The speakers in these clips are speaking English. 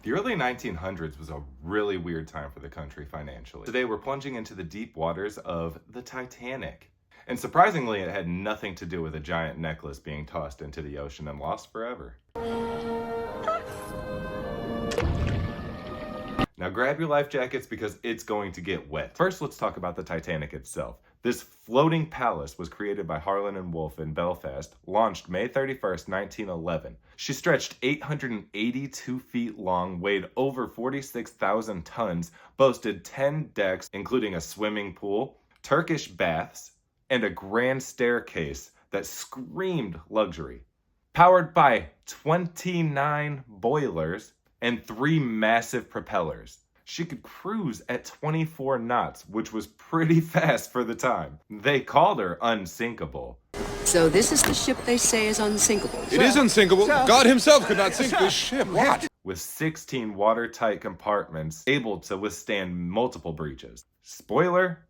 The early 1900s was a really weird time for the country financially. Today we're plunging into the deep waters of the Titanic. And surprisingly, it had nothing to do with a giant necklace being tossed into the ocean and lost forever. Now grab your life jackets because it's going to get wet. First, let's talk about the Titanic itself. This floating palace was created by Harland and Wolff in Belfast, launched May 31st, 1911. She stretched 882 feet long, weighed over 46,000 tons, boasted 10 decks, including a swimming pool, Turkish baths, and a grand staircase that screamed luxury. Powered by 29 boilers and 3 massive propellers. She could cruise at 24 knots, which was pretty fast for the time. They called her unsinkable. So this is the ship they say is unsinkable. It is unsinkable. God himself could not sink this ship. What? With 16 watertight compartments able to withstand multiple breaches. Spoiler?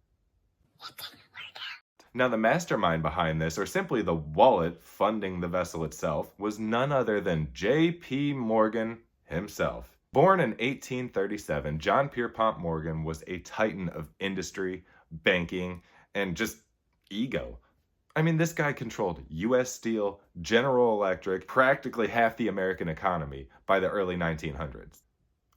Now the mastermind behind this, or simply the wallet funding the vessel itself, was none other than J.P. Morgan himself. Born in 1837, John Pierpont Morgan was a titan of industry, banking, and just ego. I mean, this guy controlled U.S. Steel, General Electric, practically half the American economy by the early 1900s.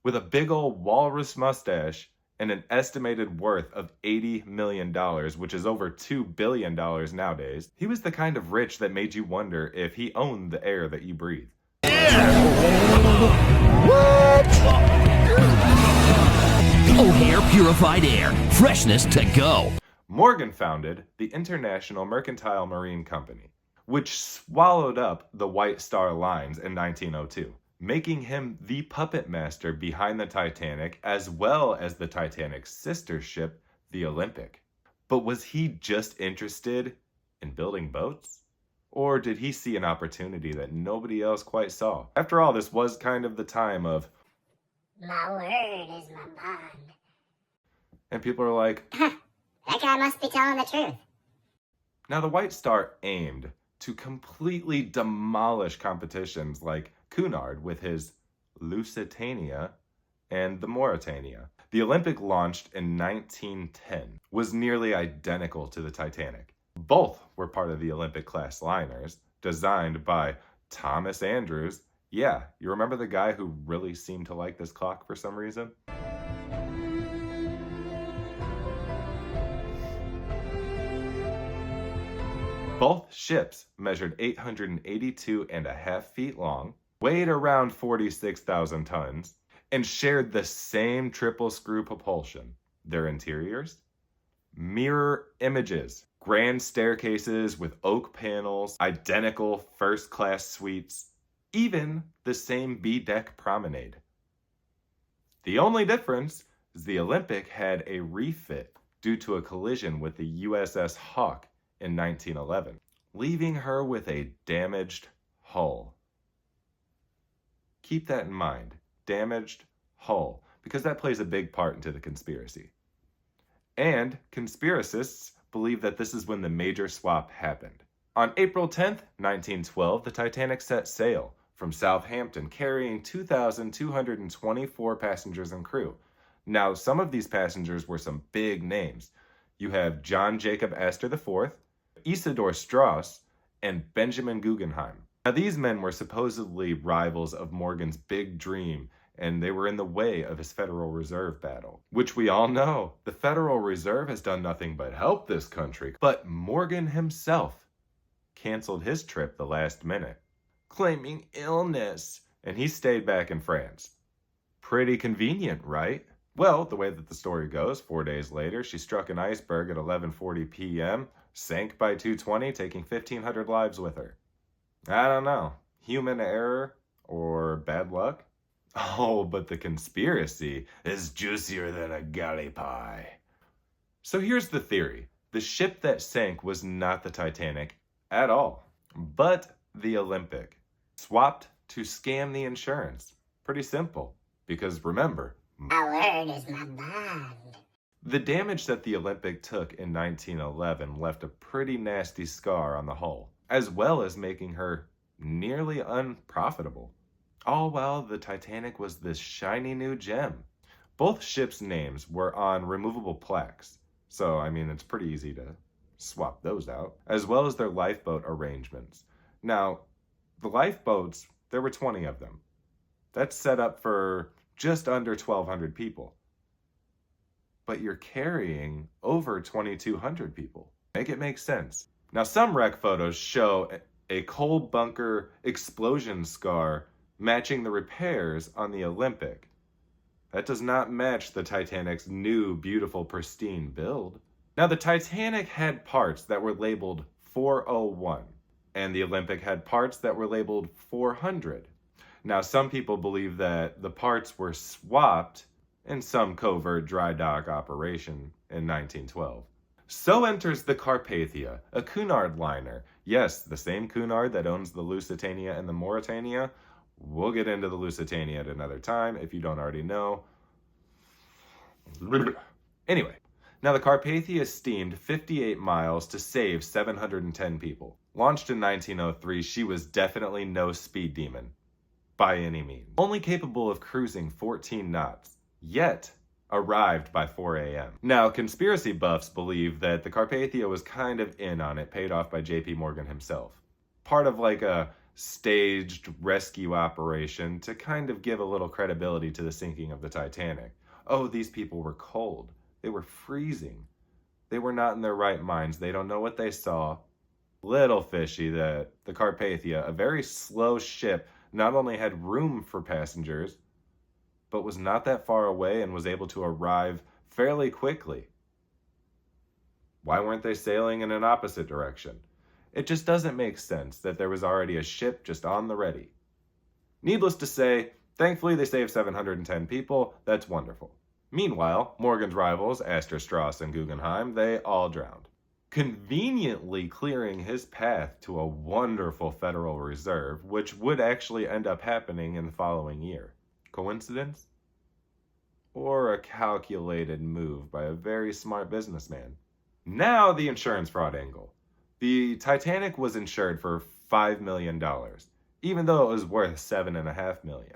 With a big old walrus mustache and an estimated worth of $80 million, which is over $2 billion nowadays, he was the kind of rich that made you wonder if he owned the air that you breathe. O'Hare Purified Air. Freshness to go. Morgan founded the International Mercantile Marine Company, which swallowed up the White Star Lines in 1902, making him the puppet master behind the Titanic, as well as the Titanic's sister ship, the Olympic. But was he just interested in building boats? Or did he see an opportunity that nobody else quite saw? After all, this was kind of the time of, my word is my bond. and people are like, That guy must be telling the truth. Now the White Star aimed to completely demolish competitions like Cunard with his Lusitania and the Mauretania. The Olympic, launched in 1910, was nearly identical to the Titanic. Both were part of the Olympic-class liners, designed by Thomas Andrews. Yeah, you remember the guy who really seemed to like this clock for some reason? Both ships measured 882.5 feet long, weighed around 46,000 tons, and shared the same triple screw propulsion. Their interiors? Mirror images. Grand staircases with oak panels, identical first-class suites, even the same B-deck promenade. The only difference is the Olympic had a refit due to a collision with the USS Hawk in 1911, leaving her with a damaged hull. Keep that in mind, damaged hull, because that plays a big part into the conspiracy. And conspiracists believe that this is when the major swap happened. On April 10th, 1912, the Titanic set sail from Southampton, carrying 2,224 passengers and crew. Now, some of these passengers were some big names. You have John Jacob Astor IV, Isidor Straus, and Benjamin Guggenheim. Now, these men were supposedly rivals of Morgan's big dream, and they were in the way of his Federal Reserve battle, which we all know the Federal Reserve has done nothing but help this country. But Morgan himself canceled his trip the last minute, claiming illness, and he stayed back in France. Pretty convenient, right? Well, the way that the story goes, 4 days later, she struck an iceberg at 11:40 p.m., sank by 2:20, taking 1,500 lives with her. I don't know, human error or bad luck? Oh, but the conspiracy is juicier than a galley pie. So here's the theory. The ship that sank was not the Titanic at all, but the Olympic, swapped to scam the insurance. Pretty simple, because remember, My word is my bond. the damage that the Olympic took in 1911 left a pretty nasty scar on the hull, as well as making her nearly unprofitable. All while the Titanic was this shiny new gem. Both ships' names were on removable plaques, so I mean it's pretty easy to swap those out, as well as their lifeboat arrangements. Now, the lifeboats, there were 20 of them. That's set up for just under 1,200 people. But you're carrying over 2,200 people. Make it make sense. Now, some wreck photos show a coal bunker explosion scar matching the repairs on the Olympic. That does not match the Titanic's new, beautiful, pristine build. Now, the Titanic had parts that were labeled 401, and the Olympic had parts that were labeled 400. Now, some people believe that the parts were swapped in some covert dry dock operation in 1912. So enters the Carpathia, a Cunard liner. Yes, the same Cunard that owns the Lusitania and the Mauretania. We'll get into the Lusitania at another time if you don't already know. Anyway, now the Carpathia steamed 58 miles to save 710 people. Launched in 1903, she was definitely no speed demon, by any means. Only capable of cruising 14 knots, yet arrived by 4 a.m. Now, conspiracy buffs believe that the Carpathia was kind of in on it, paid off by J.P. Morgan himself. Part of like a staged rescue operation to kind of give a little credibility to the sinking of the Titanic. Oh, these people were cold. They were freezing. They were not in their right minds. They don't know what they saw. Little fishy that the Carpathia, a very slow ship, not only had room for passengers, but was not that far away and was able to arrive fairly quickly. Why weren't they sailing in an opposite direction? It just doesn't make sense that there was already a ship just on the ready. Needless to say, thankfully they saved 710 people. That's wonderful. Meanwhile, Morgan's rivals, Astor Straus and Guggenheim, they all drowned, conveniently clearing his path to a wonderful Federal Reserve, which would actually end up happening in the following year. Coincidence? Or a calculated move by a very smart businessman? Now the insurance fraud angle. The Titanic was insured for $5 million, even though it was worth $7.5 million.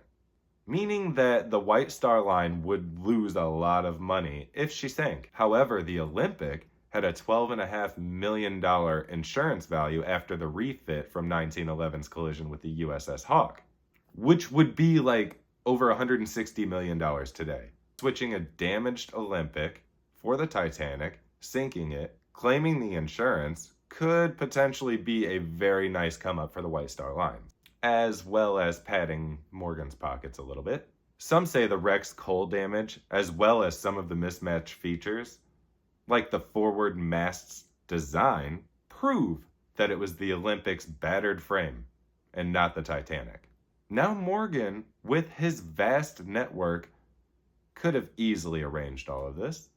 Meaning that the White Star Line would lose a lot of money if she sank. However, the Olympic had a $12.5 million insurance value after the refit from 1911's collision with the USS Hawk, which would be like over $160 million today. Switching a damaged Olympic for the Titanic, sinking it, claiming the insurance could potentially be a very nice come up for the White Star Line, as well as padding Morgan's pockets a little bit. Some say the wreck's coal damage, as well as some of the mismatched features, like the forward mast's design, prove that it was the Olympic's battered frame and not the Titanic. Now Morgan, with his vast network, could have easily arranged all of this.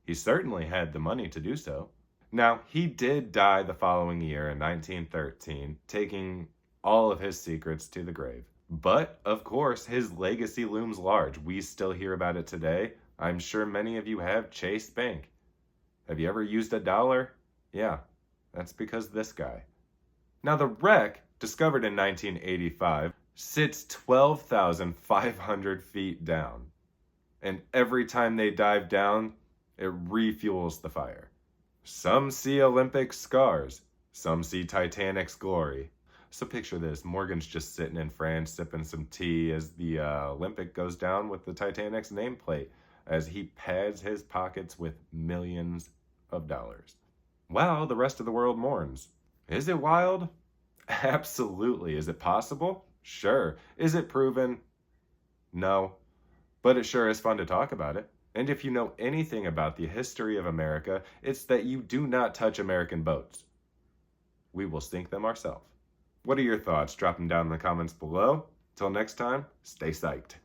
He certainly had the money to do so. Now, he did die the following year in 1913, taking all of his secrets to the grave. But, of course, his legacy looms large. We still hear about it today. I'm sure many of you have Chase Bank. Have you ever used a dollar? Yeah, that's because this guy. Now, the wreck, discovered in 1985, sits 12,500 feet down. And every time they dive down, it refuels the fire. Some see Olympic scars. Some see Titanic's glory. So picture this. Morgan's just sitting in France sipping some tea as the Olympic goes down with the Titanic's nameplate as he pads his pockets with millions of dollars. While the rest of the world mourns. Is it wild? Absolutely. Is it possible? Sure. Is it proven? No. But it sure is fun to talk about it. And if you know anything about the history of America, it's that you do not touch American boats. We will sink them ourselves. What are your thoughts? Drop them down in the comments below. Till next time, stay psyched.